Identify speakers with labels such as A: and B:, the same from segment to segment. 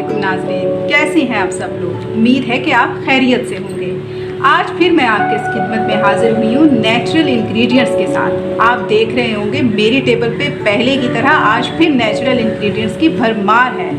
A: वालेकुम नाज़रीन, कैसे हैं आप सब लोग। उम्मीद है कि आप खैरियत से होंगे। आज फिर मैं आपके खिदमत में हाजिर हुई हूँ नेचुरल इंग्रेडिएंट्स के साथ। आप देख रहे होंगे मेरी टेबल पे पहले की तरह आज फिर नेचुरल इंग्रेडिएंट्स की भरमार है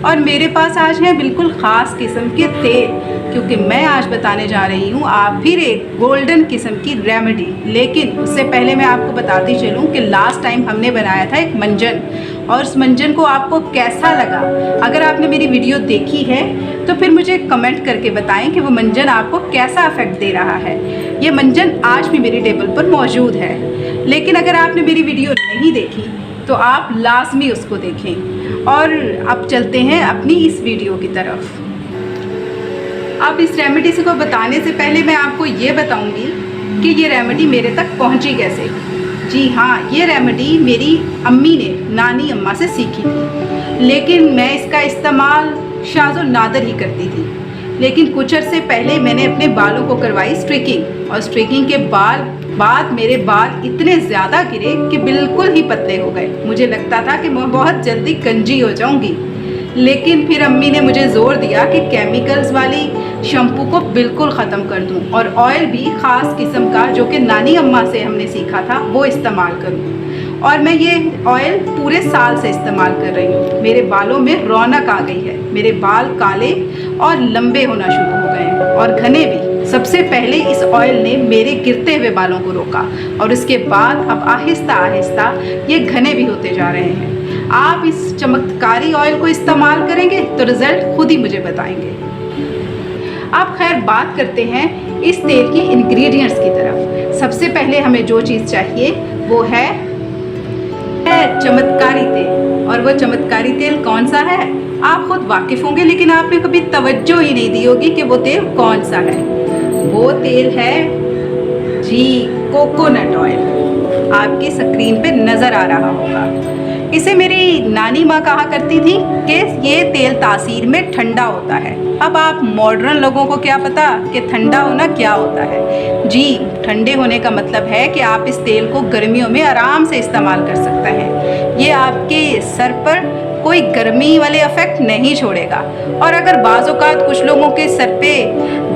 A: और मेरे पास आज है बिल्कुल ख़ास किस्म के तेल, क्योंकि मैं आज बताने जा रही हूँ आप फिर एक गोल्डन किस्म की रेमेडी। लेकिन उससे पहले मैं आपको बताती चलूँ कि लास्ट टाइम हमने बनाया था एक मंजन, और उस मंजन को आपको कैसा लगा। अगर आपने मेरी वीडियो देखी है तो फिर मुझे कमेंट करके बताएं कि वो मंजन आपको कैसा इफेक्ट दे रहा है। ये मंजन आज भी मेरी टेबल पर मौजूद है, लेकिन अगर आपने मेरी वीडियो नहीं देखी तो आप लाजमी उसको देखें। और अब चलते हैं अपनी इस वीडियो की तरफ। अब इस रेमेडी को बताने से पहले मैं आपको ये बताऊंगी कि ये रेमेडी मेरे तक पहुंची कैसे। जी हाँ, ये रेमेडी मेरी अम्मी ने नानी अम्मा से सीखी थी, लेकिन मैं इसका इस्तेमाल शाज़ो नादर ही करती थी। लेकिन कुछ अर्से पहले मैंने अपने बालों को करवाई स्ट्रिकिंग, और स्ट्रिकिंग के बाद मेरे बाल इतने ज़्यादा गिरे कि बिल्कुल ही पतले हो गए। मुझे लगता था कि मैं बहुत जल्दी गंजी हो जाऊंगी, लेकिन फिर अम्मी ने मुझे ज़ोर दिया कि केमिकल्स वाली शैम्पू को बिल्कुल ख़त्म कर दूं और ऑयल भी ख़ास किस्म का जो कि नानी अम्मा से हमने सीखा था वो इस्तेमाल करूं। और मैं ये ऑयल पूरे साल से इस्तेमाल कर रही हूँ। मेरे बालों में रौनक आ गई है, मेरे बाल काले और लंबे होना शुरू हो गए हैं और घने भी। सबसे पहले इस ऑयल ने मेरे गिरते हुए बालों को रोका और इसके बाद अब आहिस्ता आहिस्ता ये घने भी होते जा रहे हैं। आप इस चमत्कारी ऑयल को इस्तेमाल करेंगे तो रिज़ल्ट खुद ही मुझे बताएंगे। अब खैर बात करते हैं इस तेल की इंग्रेडिएंट्स की तरफ। सबसे पहले हमें जो चीज़ चाहिए वो है चमत्कारी तेल। और वो चमत्कारी तेल कौन सा है आप खुद वाकिफ़ होंगे, लेकिन आपने कभी तवज्जो ही नहीं दी होगी कि वो तेल कौन सा है। वो तेल है जी कोकोनट ऑयल। आपकी स्क्रीन पे नज़र आ रहा होगा। इसे मेरी नानी माँ कहा करती थी कि ये तेल तासीर में ठंडा होता है। अब आप मॉडर्न लोगों को क्या पता कि ठंडा होना क्या होता है। जी, ठंडे होने का मतलब है कि आप इस तेल को गर्मियों में आराम से इस्तेमाल कर सकते हैं। ये आपके सर पर कोई गर्मी वाले इफ़ेक्ट नहीं छोड़ेगा। और अगर बाज़ औक़ात कुछ लोगों के सर पे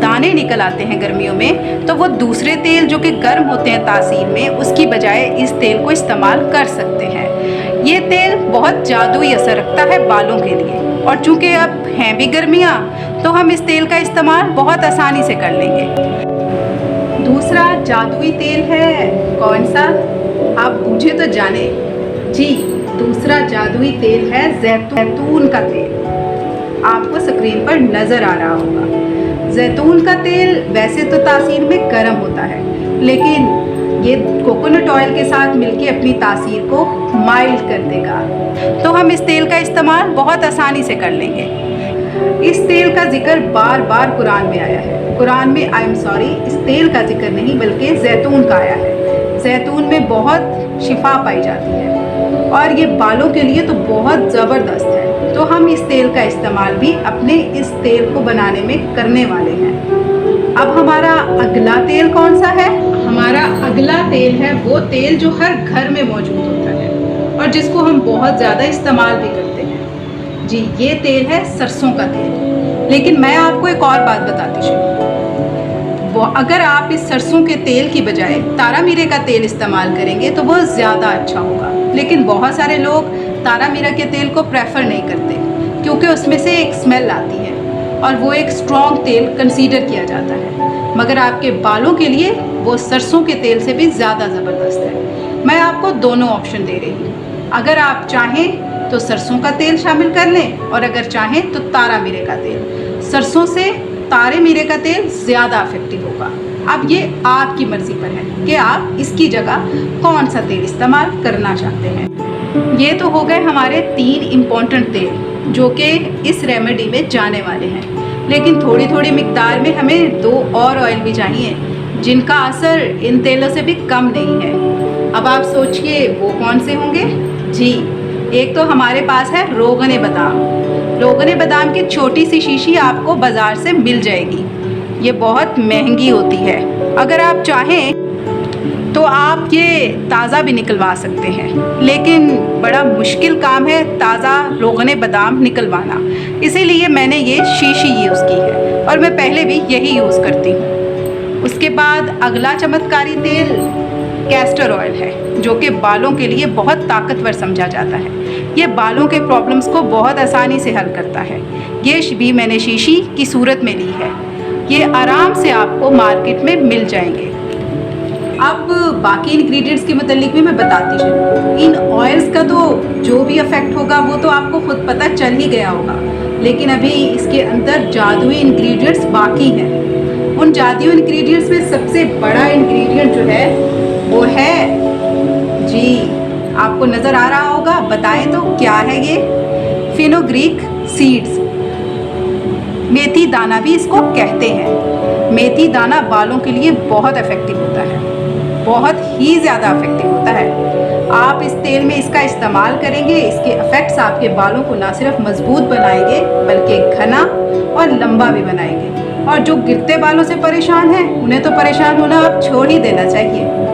A: दाने निकल आते हैं गर्मियों में, तो वो दूसरे तेल जो कि गर्म होते हैं तासीर में, उसकी बजाय इस तेल को इस्तेमाल कर सकते हैं। ये तेल बहुत जादुई असर रखता है बालों के लिए, और चूँकि अब हैं भी गर्मियाँ तो हम इस तेल का इस्तेमाल बहुत आसानी से कर लेंगे। दूसरा जादुई तेल है कौन सा आप पूछे तो जाने। जी, दूसरा जादुई तेल है जैतून का तेल। आपको स्क्रीन पर नज़र आ रहा होगा। जैतून का तेल वैसे तो तासीर में गर्म होता है, लेकिन ये कोकोनट ऑयल के साथ मिलके अपनी तासीर को माइल्ड कर देगा। तो हम इस तेल का इस्तेमाल बहुत आसानी से कर लेंगे। इस तेल का जिक्र बार बार कुरान में आया है। कुरान में इस तेल का जिक्र नहीं बल्कि जैतून का आया है। जैतून में बहुत शिफा पाई जाती है और ये बालों के लिए तो बहुत ज़बरदस्त है। तो हम इस तेल का इस्तेमाल भी अपने इस तेल को बनाने में करने वाले हैं। अब हमारा अगला तेल कौन सा है। हमारा अगला तेल है वो तेल जो हर घर में मौजूद होता है और जिसको हम बहुत ज़्यादा इस्तेमाल भी करते हैं। जी, ये तेल है सरसों का तेल। लेकिन मैं आपको एक और बात बताती चलूँ, वो अगर आप इस सरसों के तेल की बजाय तारा मीरे का तेल इस्तेमाल करेंगे तो वो ज़्यादा अच्छा होगा। लेकिन बहुत सारे लोग तारा मीरा के तेल को प्रेफर नहीं करते क्योंकि उसमें से एक स्मेल आती है और वो एक स्ट्रॉन्ग तेल कंसीडर किया जाता है। मगर आपके बालों के लिए वो सरसों के तेल से भी ज़्यादा ज़बरदस्त है। मैं आपको दोनों ऑप्शन दे रही हूँ। अगर आप चाहें तो सरसों का तेल शामिल कर लें और अगर चाहें तो तारा मीरे का तेल। सरसों से तारे मीरे का तेल ज़्यादा इफेक्टिव होगा। अब ये आपकी मर्ज़ी पर है कि आप इसकी जगह कौन सा तेल इस्तेमाल करना चाहते हैं। ये तो हो गए हमारे 3 इम्पॉर्टेंट तेल जो कि इस रेमेडी में जाने वाले हैं। लेकिन थोड़ी थोड़ी मिकदार में हमें 2 और ऑयल भी चाहिए जिनका असर इन तेलों से भी कम नहीं है। अब आप सोचिए वो कौन से होंगे। जी, एक तो हमारे पास है रोगन बादाम। रोगन बादाम की छोटी सी शीशी आपको बाज़ार से मिल जाएगी। ये बहुत महंगी होती है। अगर आप चाहें तो आप ये ताज़ा भी निकलवा सकते हैं, लेकिन बड़ा मुश्किल काम है ताज़ा रोगने बादाम निकलवाना। इसीलिए मैंने ये शीशी यूज़ की है और मैं पहले भी यही यूज़ करती हूँ। उसके बाद अगला चमत्कारी तेल कैस्टर ऑयल है, जो कि बालों के लिए बहुत ताकतवर समझा जाता है। ये बालों के प्रॉब्लम्स को बहुत आसानी से हल करता है। ये भी मैंने शीशी की सूरत में ली है। ये आराम से आपको मार्केट में मिल जाएंगे। अब बाकी इंग्रेडिएंट्स के मतलब भी मैं बताती चलूँ। इन ऑयल्स का तो जो भी इफ़ेक्ट होगा वो तो आपको खुद पता चल ही गया होगा, लेकिन अभी इसके अंदर जादुई इंग्रेडिएंट्स बाकी हैं। उन जादुई इंग्रेडिएंट्स में सबसे बड़ा इंग्रेडिएंट जो है वो है, जी आपको नज़र आ रहा होगा, बताएं तो क्या है ये? फेनुग्रीक सीड्स, मेथी दाना भी इसको कहते हैं। मेथी दाना बालों के लिए बहुत इफ़ेक्टिव होता है, बहुत ही ज़्यादा इफेक्टिव होता है। आप इस तेल में इसका इस्तेमाल करेंगे, इसके इफ़ेक्ट्स आपके बालों को ना सिर्फ मजबूत बनाएंगे बल्कि घना और लंबा भी बनाएंगे। और जो गिरते बालों से परेशान हैं उन्हें तो परेशान होना आप छोड़ ही देना चाहिए।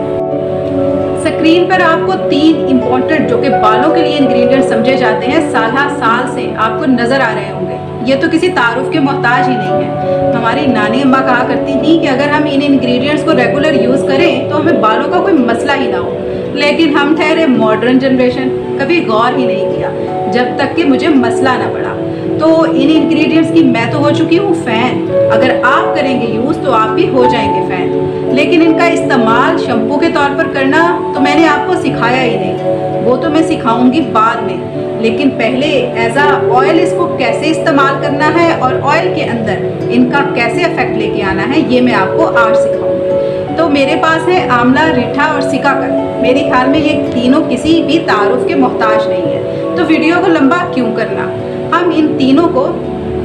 A: स्क्रीन पर आपको 3 इम्पोर्टेंट जो कि बालों के लिए इंग्रेडिएंट समझे जाते हैं साल से आपको नज़र आ रहे होंगे। ये तो किसी तारुफ के मोहताज ही नहीं है। हमारी नानी अम्मा कहा करती थी कि अगर हम इन इंग्रेडिएंट्स को रेगुलर यूज़ करें तो हमें बालों का कोई मसला ही ना हो। लेकिन हम ठहरे मॉडर्न जनरेशन, कभी गौर ही नहीं किया जब तक कि मुझे मसला ना पड़ा। तो इन इंग्रेडिएंट्स की मैं तो हो चुकी हूँ फ़ैन। अगर आप करेंगे यूज़ तो आप भी हो जाएंगे फ़ैन। लेकिन इनका इस्तेमाल शैम्पू के तौर पर करना तो मैंने आपको सिखाया ही नहीं, वो तो मैं सिखाऊंगी बाद में। लेकिन पहले एज आ ऑयल इसको कैसे इस्तेमाल करना है और ऑयल के अंदर इनका कैसे इफेक्ट लेके आना है ये मैं आपको आज सिखाऊंगी। तो मेरे पास है आंवला, रीठा और सिकाकाई। मेरे ख्याल में ये तीनों किसी भी तारुफ के मोहताज नहीं है, तो वीडियो को लंबा क्यों करना। हम इन तीनों को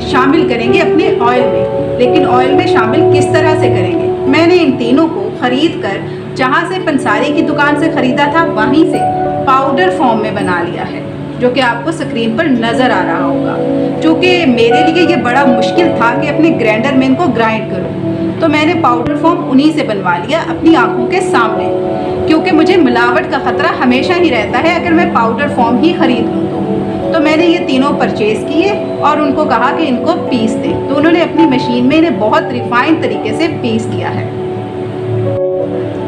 A: शामिल करेंगे अपने ऑयल में, लेकिन ऑयल में शामिल किस तरह से करेंगे। मैंने इन तीनों को खरीद कर जहाँ से पंसारी की दुकान से ख़रीदा था वहीं से पाउडर फॉर्म में बना लिया है, जो कि आपको स्क्रीन पर नज़र आ रहा होगा। क्योंकि मेरे लिए ये बड़ा मुश्किल था कि अपने ग्राइंडर में इनको ग्राइंड करूँ, तो मैंने पाउडर फॉर्म उन्हीं से बनवा लिया अपनी आँखों के सामने, क्योंकि मुझे मिलावट का ख़तरा हमेशा ही रहता है अगर मैं पाउडर फॉर्म ही ख़रीद लूँ तो मैंने ये तीनों परचेज़ किए और उनको कहा कि इनको पीस दें, तो उन्होंने अपनी मशीन में इन्हें बहुत रिफाइंड तरीके से पीस दिया है।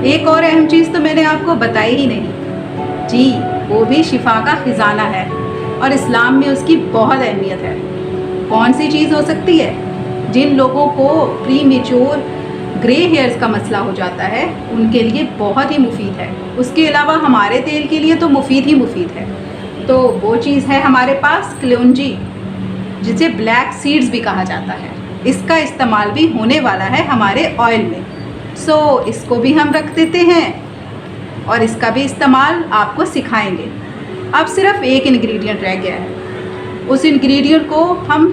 A: एक और अहम चीज़ तो मैंने आपको बताई ही नहीं, जी वो भी शिफा का ख़जाना है और इस्लाम में उसकी बहुत अहमियत है। कौन सी चीज़ हो सकती है? जिन लोगों को प्री मेच्योर ग्रे हेयर्स का मसला हो जाता है उनके लिए बहुत ही मुफीद है। उसके अलावा हमारे तेल के लिए तो मुफीद ही मुफीद है। तो वो चीज़ है हमारे पास कलौंजी, जिसे ब्लैक सीड्स भी कहा जाता है। इसका इस्तेमाल भी होने वाला है हमारे ऑयल में, सो इसको भी हम रख देते हैं और इसका भी इस्तेमाल आपको सिखाएंगे। अब सिर्फ एक इंग्रेडिएंट रह गया है, उस इंग्रेडिएंट को हम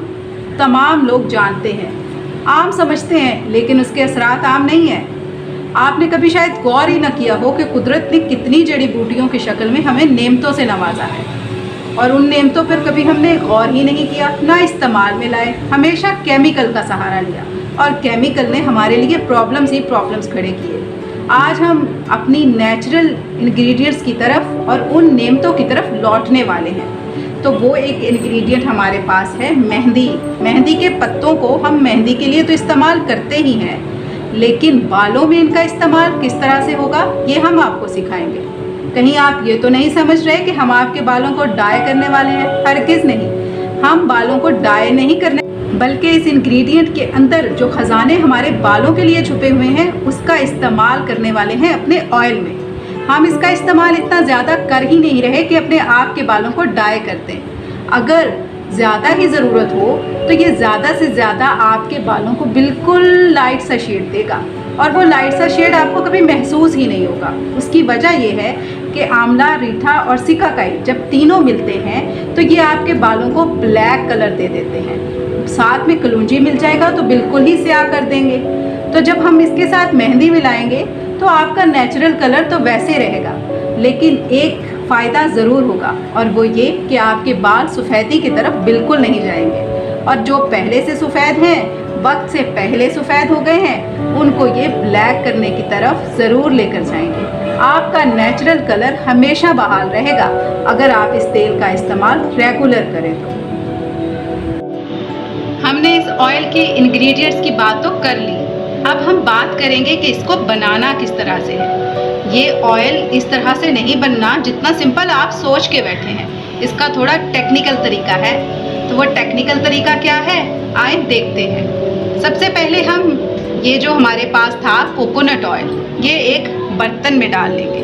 A: तमाम लोग जानते हैं, आम समझते हैं, लेकिन उसके असरात आम नहीं है। आपने कभी शायद गौर ही न किया हो कि कुदरत ने कितनी जड़ी बूटियों की शक्ल में हमें नेमतों से नवाजा है और उन नेमतों पर कभी हमने गौर ही नहीं किया, ना इस्तेमाल में लाए, हमेशा केमिकल का सहारा लिया और केमिकल ने हमारे लिए प्रॉब्लम्स ही प्रॉब्लम्स खड़े किए। आज हम अपनी नेचुरल इंग्रेडिएंट्स की तरफ और उन नेमतों की तरफ लौटने वाले हैं। तो वो एक इंग्रेडिएंट हमारे पास है मेहंदी। मेहंदी के पत्तों को हम मेहंदी के लिए तो इस्तेमाल करते ही हैं, लेकिन बालों में इनका इस्तेमाल किस तरह से होगा ये हम आपको सिखाएंगे। कहीं आप ये तो नहीं समझ रहे कि हम आपके बालों को डाई करने वाले हैं? हरगिज़ नहीं, हम बालों को डाई नहीं करने, बल्कि इस इंग्रेडिएंट के अंदर जो ख़जाने हमारे बालों के लिए छुपे हुए हैं उसका इस्तेमाल करने वाले हैं अपने ऑयल में। हम इसका इस्तेमाल इतना ज़्यादा कर ही नहीं रहे कि अपने आप के बालों को डाई करते हैं। अगर ज़्यादा ही ज़रूरत हो तो ये ज़्यादा से ज़्यादा आपके बालों को बिल्कुल लाइट सा शेड देगा और वो लाइट सा शेड आपको कभी महसूस ही नहीं होगा। उसकी वजह ये है कि आंवला, रीठा और सिकाकाई जब तीनों मिलते हैं तो ये आपके बालों को ब्लैक कलर दे देते हैं। साथ में कलौंजी मिल जाएगा तो बिल्कुल ही स्याह कर देंगे। तो जब हम इसके साथ मेहंदी मिलाएंगे तो आपका नेचुरल कलर तो वैसे रहेगा, लेकिन एक फ़ायदा ज़रूर होगा और वो ये कि आपके बाल सफ़ेदी की तरफ बिल्कुल नहीं जाएंगे और जो पहले से सफ़ेद हैं, वक्त से पहले सफ़ेद हो गए हैं, उनको ये ब्लैक करने की तरफ ज़रूर लेकर जाएंगे। आपका नेचुरल कलर हमेशा बहाल रहेगा अगर आप इस तेल का इस्तेमाल रेगुलर करें तो। हमने इस ऑयल के इंग्रेडिएंट्स की बात तो कर ली, अब हम बात करेंगे कि इसको बनाना किस तरह से है। ये ऑयल इस तरह से नहीं बनना जितना सिंपल आप सोच के बैठे हैं, इसका थोड़ा टेक्निकल तरीका है। तो वो टेक्निकल तरीका क्या है, आइए देखते हैं। सबसे पहले हम ये जो हमारे पास था कोकोनट ऑयल, ये एक बर्तन में डाल लेंगे।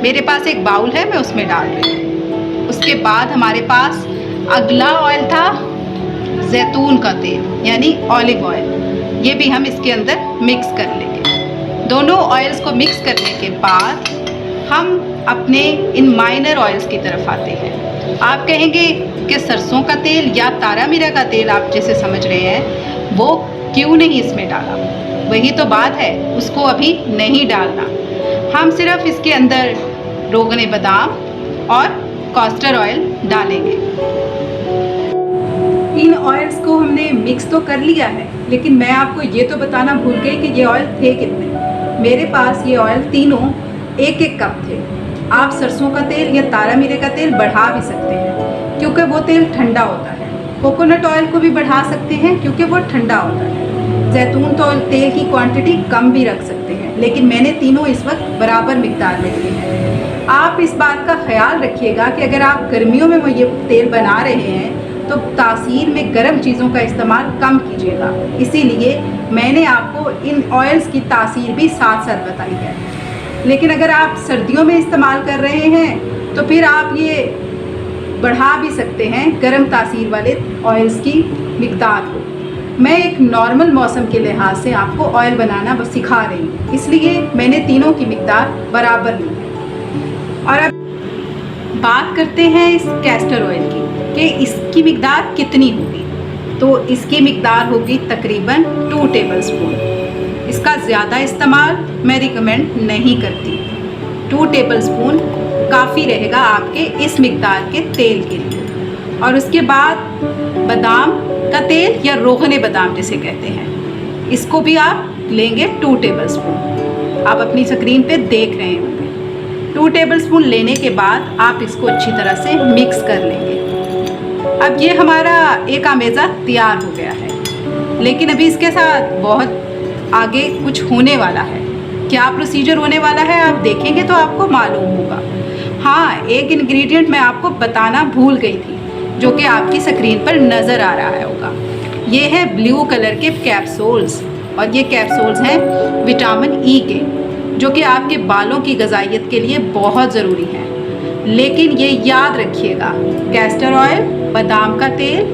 A: मेरे पास एक बाउल है, मैं उसमें डाल रही हूँ। उसके बाद हमारे पास अगला ऑयल था जैतून का तेल यानी ऑलिव ऑयल, ये भी हम इसके अंदर मिक्स कर लेंगे। दोनों ऑयल्स को मिक्स करने के बाद हम अपने इन माइनर ऑयल्स की तरफ आते हैं। आप कहेंगे कि सरसों का तेल या तारा मीरा का तेल आप जैसे समझ रहे हैं, वो क्यों नहीं इसमें डाला? वही तो बात है, उसको अभी नहीं डालना। हम सिर्फ इसके अंदर रोगने बादाम और कास्टर ऑयल डालेंगे। इन ऑयल्स को हमने मिक्स तो कर लिया है, लेकिन मैं आपको ये तो बताना भूल गई कि ये ऑयल थे कितने। मेरे पास ये ऑयल तीनों एक एक कप थे। आप सरसों का तेल या तारा मीरे का तेल बढ़ा भी सकते हैं क्योंकि वो तेल ठंडा होता है। कोकोनट ऑयल को भी बढ़ा सकते हैं क्योंकि वो ठंडा होता है। जैतून तो तेल की क्वांटिटी कम भी रख सकते हैं, लेकिन मैंने तीनों इस वक्त बराबर मिकदार में लिए हैं। आप इस बात का ख्याल रखिएगा कि अगर आप गर्मियों में ये तेल बना रहे हैं तो तासीर में गर्म चीज़ों का इस्तेमाल कम कीजिएगा। इसीलिए मैंने आपको इन ऑयल्स की तासीर भी साथ साथ बताई है। लेकिन अगर आप सर्दियों में इस्तेमाल कर रहे हैं तो फिर आप ये बढ़ा भी सकते हैं गर्म तासीर वाले ऑयल्स की मिकदार को। मैं एक नॉर्मल मौसम के लिहाज से आपको ऑयल बनाना बस सिखा रही हूँ, इसलिए मैंने तीनों की मिकदार बराबर ली है। और अब बात करते हैं इस कैस्टर ऑयल की कि इसकी मिकदार कितनी होगी। तो इसकी मिकदार होगी तकरीबन 2 टेबलस्पून। इसका ज़्यादा इस्तेमाल मैं रिकमेंड नहीं करती। 2 टेबलस्पून काफ़ी रहेगा आपके इस मिकदार के तेल के लिए। और उसके बाद बादाम का तेल या रोगने बादाम जिसे कहते हैं, इसको भी आप लेंगे 2 टेबलस्पून। आप अपनी स्क्रीन पे देख रहे होंगे। 2 टेबलस्पून लेने के बाद आप इसको अच्छी तरह से मिक्स कर लेंगे। अब ये हमारा एक आमेज़ा तैयार हो गया है, लेकिन अभी इसके साथ बहुत आगे कुछ होने वाला है। क्या प्रोसीजर होने वाला है आप देखेंगे तो आपको मालूम होगा। हाँ, एक इंग्रेडिएंट मैं आपको बताना भूल गई थी जो कि आपकी स्क्रीन पर नज़र आ रहा होगा। ये है ब्लू कलर के कैप्सूल्स, और ये कैप्सूल्स हैं विटामिन ई के, जो कि आपके बालों की गजाइयत के लिए बहुत ज़रूरी हैं। लेकिन ये याद रखिएगा, कैस्टर ऑयल, बादाम का तेल,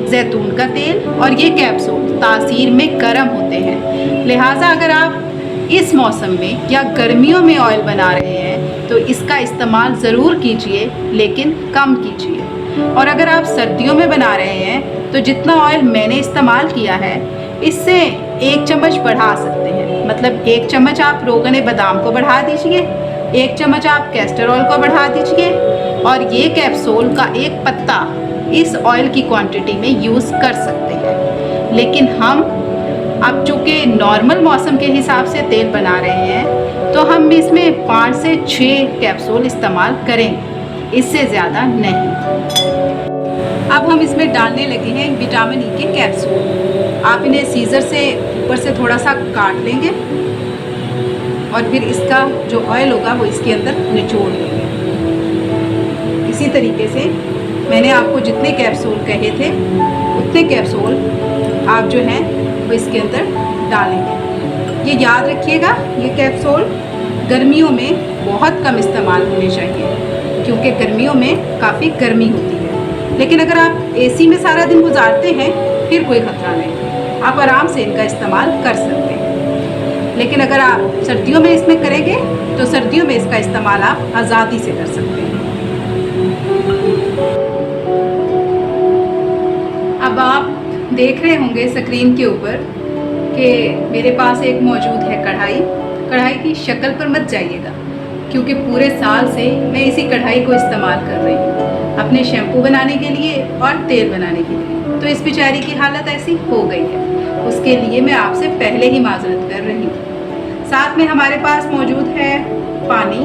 A: जैतून का तेल और ये कैप्सूल तासीर में गर्म होते हैं। लिहाजा अगर आप इस मौसम में या गर्मियों में ऑयल बना रहे हैं तो इसका इस्तेमाल ज़रूर कीजिए, लेकिन कम कीजिए। और अगर आप सर्दियों में बना रहे हैं तो जितना ऑयल मैंने इस्तेमाल किया है इससे 1 चम्मच बढ़ा सकते हैं। मतलब 1 चम्मच आप रोगने बादाम को बढ़ा दीजिए, 1 चम्मच आप कैस्टर ऑयल को बढ़ा दीजिए, और ये कैप्सूल का एक पत्ता इस ऑयल की क्वांटिटी में यूज़ कर सकते हैं। लेकिन हम अब चूँकि नॉर्मल मौसम के हिसाब से तेल बना रहे हैं तो हम इसमें 5 से 6 कैप्सूल इस्तेमाल करेंगे, इससे ज़्यादा नहीं। अब हम इसमें डालने लगे हैं विटामिन ई के कैप्सूल। आप इन्हें सीज़र से ऊपर से थोड़ा सा काट लेंगे और फिर इसका जो ऑयल होगा वो इसके अंदर निचोड़ लेंगे। इसी तरीके से मैंने आपको जितने कैप्सूल कहे थे उतने कैप्सूल आप जो हैं वो इसके अंदर डालेंगे। ये याद रखिएगा, ये कैप्सूल गर्मियों में बहुत कम इस्तेमाल होने चाहिए क्योंकि गर्मियों में काफ़ी गर्मी होती है। लेकिन अगर आप एसी में सारा दिन गुजारते हैं फिर कोई ख़तरा नहीं, आप आराम से इनका इस्तेमाल कर सकते हैं। लेकिन अगर आप सर्दियों में इसमें करेंगे तो सर्दियों में इसका इस्तेमाल आप आज़ादी से कर सकते हैं। अब आप देख रहे होंगे स्क्रीन के ऊपर कि मेरे पास एक मौजूद है कढ़ाई। कढ़ाई की शक्ल पर मत जाइएगा क्योंकि पूरे साल से मैं इसी कढ़ाई को इस्तेमाल कर रही हूँ अपने शैम्पू बनाने के लिए और तेल बनाने के लिए। तो इस बेचारी की हालत ऐसी हो गई है, उसके लिए मैं आपसे पहले ही माजरत कर रही हूँ। साथ में हमारे पास मौजूद है पानी,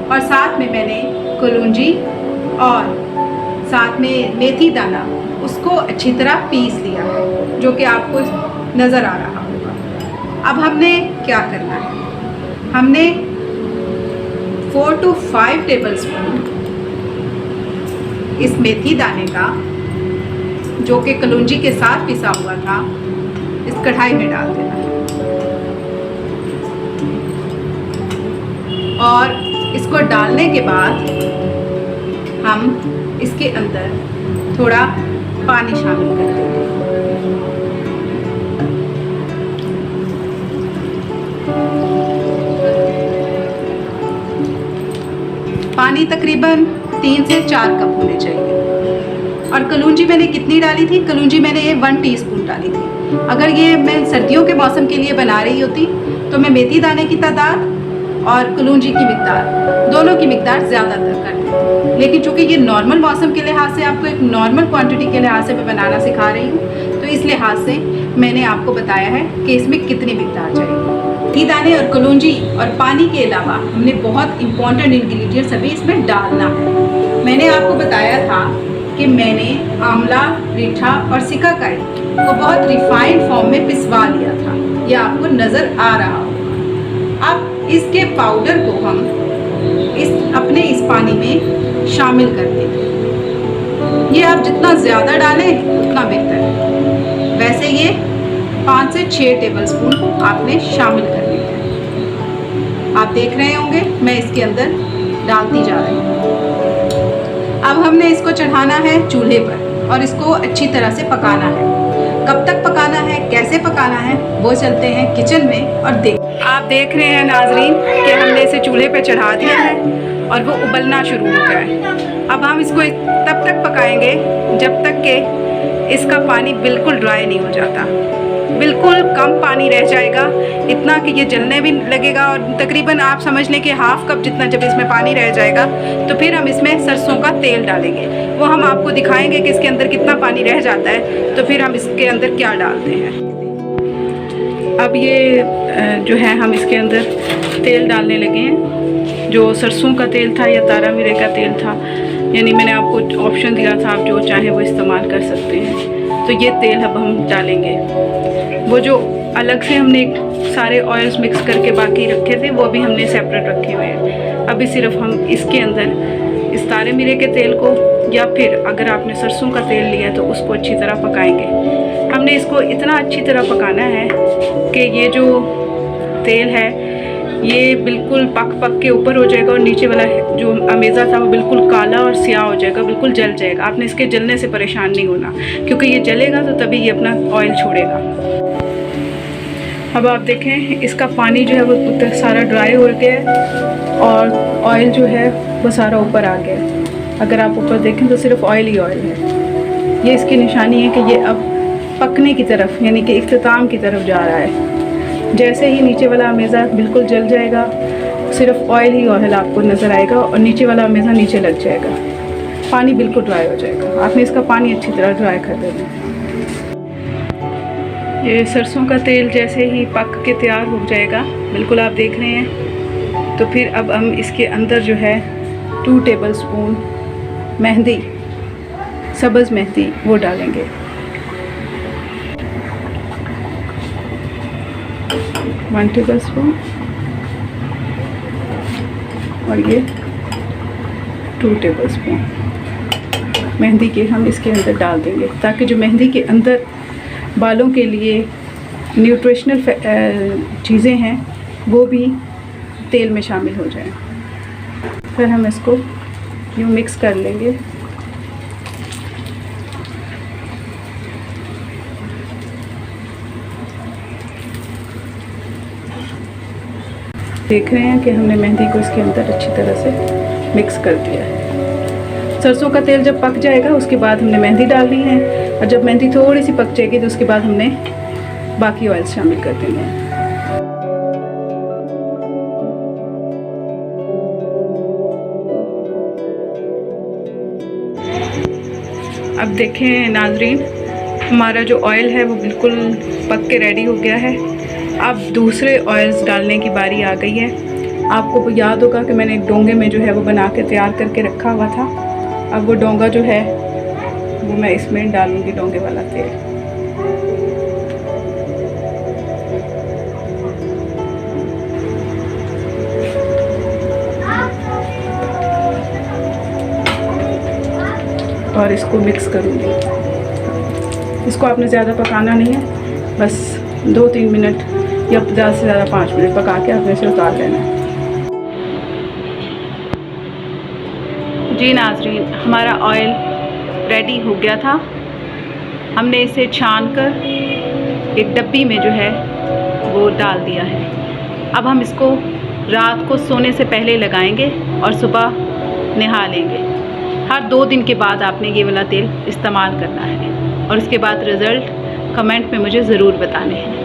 A: और साथ में मैंने कलौंजी और साथ में मेथी दाना उसको अच्छी तरह पीस लिया है, जो कि आपको नज़र आ रहा होगा। अब हमने क्या करना है, हमने 4 to 5 टेबलस्पून इस मेथी दाने का, जो कि कलौंजी के साथ पिसा हुआ था, इस कढ़ाई में डाल देना है और इसको डालने के बाद हम इसके अंदर थोड़ा पानी शामिल कर देंगे। पानी तकरीबन 3 से 4 कप होने चाहिए। और कलौंजी मैंने कितनी डाली थी, कलौंजी मैंने 1 टीस्पून डाली थी। अगर ये मैं सर्दियों के मौसम के लिए बना रही होती तो मैं मेथी दाने की तादाद और कलौंजी की मिकदार, दोनों की मिकदार ज़्यादातर कर देती। लेकिन चूँकि ये नॉर्मल मौसम के लिहाज से, आपको एक नॉर्मल क्वांटिटी के लिहाज से मैं बनाना सिखा रही हूँ, तो इस लिहाज से मैंने आपको बताया है कि इसमें कितनी मिकदार चाहिए। मेथी दाने और कलौंजी और पानी के अलावा हमने बहुत इंपॉर्टेंट इंग्रेडिएंट्स अभी इसमें डालना है। मैंने आपको बताया था कि मैंने आंवला, रीठा और सिकाकाई को बहुत रिफाइंड फॉर्म में पिसवा लिया था, ये आपको नज़र आ रहा होगा। अब इसके पाउडर को हम अपने इस पानी में शामिल कर देंगे। ये आप जितना ज़्यादा डालें उतना बेहतर है। वैसे ये 5 से 6 टेबलस्पून आपने शामिल कर दिया है। आप देख रहे होंगे मैं इसके अंदर डालती जा रही हूँ। अब हमने इसको चढ़ाना है चूल्हे पर और इसको अच्छी तरह से पकाना है। कब तक पकाना है, कैसे पकाना है, वो चलते हैं किचन में और आप देख रहे हैं नाजरीन कि हमने इसे चूल्हे पे चढ़ा दिया है और वो उबलना शुरू हो गया है। अब हम इसको तब तक पकाएंगे जब तक कि इसका पानी बिल्कुल ड्राई नहीं हो जाता। बिल्कुल कम पानी रह जाएगा, इतना कि ये जलने भी लगेगा, और तकरीबन आप समझ लें कि हाफ कप जितना जब इसमें पानी रह जाएगा तो फिर हम इसमें सरसों का तेल डालेंगे। वो हम आपको दिखाएंगे कि इसके अंदर कितना पानी रह जाता है, तो फिर हम इसके अंदर क्या डालते हैं। अब ये जो है हम इसके अंदर तेल डालने लगे हैं, जो सरसों का तेल था या तारा मीरे का तेल था, यानी मैंने आपको ऑप्शन दिया था, आप जो चाहें वो इस्तेमाल कर सकते हैं। तो ये तेल अब हम डालेंगे। वो जो अलग से हमने सारे ऑयल्स मिक्स करके बाकी रखे थे वो भी हमने सेपरेट रखे हुए हैं। अभी सिर्फ हम इसके अंदर इस तारे मीरे के तेल को, या फिर अगर आपने सरसों का तेल लिया है तो उसको अच्छी तरह पकाएंगे। हमने इसको इतना अच्छी तरह पकाना है कि ये जो तेल है ये बिल्कुल पक के ऊपर हो जाएगा और नीचे वाला जो अमेज़ा था वो बिल्कुल काला और स्याह हो जाएगा, बिल्कुल जल जाएगा। आपने इसके जलने से परेशान नहीं होना, क्योंकि ये जलेगा तो तभी ये अपना ऑयल छोड़ेगा। अब आप देखें इसका पानी जो है वो सारा ड्राई हो गया है और ऑयल जो है वो सारा ऊपर आ गया है। अगर आप ऊपर देखें तो सिर्फ ऑयल ही ऑयल है। ये इसकी निशानी है कि ये अब पकने की तरफ, यानी कि इख्तिताम की तरफ जा रहा है। जैसे ही नीचे वाला अमेज़ा बिल्कुल जल जाएगा, सिर्फ ऑयल ही ऑयल आपको नज़र आएगा और नीचे वाला अमेज़ा नीचे लग जाएगा, पानी बिल्कुल ड्राई हो जाएगा। आपने इसका पानी अच्छी तरह ड्राई कर देना है। ये सरसों का तेल जैसे ही पक के तैयार हो जाएगा, बिल्कुल आप देख रहे हैं, तो फिर अब हम इसके अंदर जो है 2 टेबलस्पून मेहंदी, सब्ज़ मेहंदी वो डालेंगे। 1 टेबलस्पून और ये 2 टेबलस्पून मेहंदी के हम इसके अंदर डाल देंगे, ताकि जो मेहंदी के अंदर बालों के लिए न्यूट्रिशनल चीज़ें हैं वो भी तेल में शामिल हो जाएं। फिर हम इसको यूँ मिक्स कर लेंगे। देख रहे हैं कि हमने मेहंदी को इसके अंदर अच्छी तरह से मिक्स कर दिया है। सरसों का तेल जब पक जाएगा उसके बाद हमने मेहंदी डालनी है, और जब मेहंदी थोड़ी सी पक जाएगी तो उसके बाद हमने बाकी ऑयल शामिल कर देंगे। अब देखें नाजरीन, हमारा जो ऑयल है वो बिल्कुल पक के रेडी हो गया है। अब दूसरे ऑयल्स डालने की बारी आ गई है। आपको याद होगा कि मैंने एक डोंगे में जो है वो बना के तैयार करके रखा हुआ था। अब वो डोंगा जो है वो मैं इसमें डालूँगी, डोंगे वाला तेल। और इसको मिक्स करूँगी। इसको आपने ज़्यादा पकाना नहीं है, बस 2-3 मिनट या ज़्यादा से ज़्यादा 5 मिनट पका के आपने इसे उतार लेना है। जी नाज़रीन, हमारा ऑयल रेडी हो गया था। हमने इसे छान कर एक डब्बी में जो है वो डाल दिया है। अब हम इसको रात को सोने से पहले लगाएंगे और सुबह नहा लेंगे। हर 2 दिन के बाद आपने ये वाला तेल इस्तेमाल करना है और उसके बाद रिज़ल्ट कमेंट में मुझे ज़रूर बताने हैं।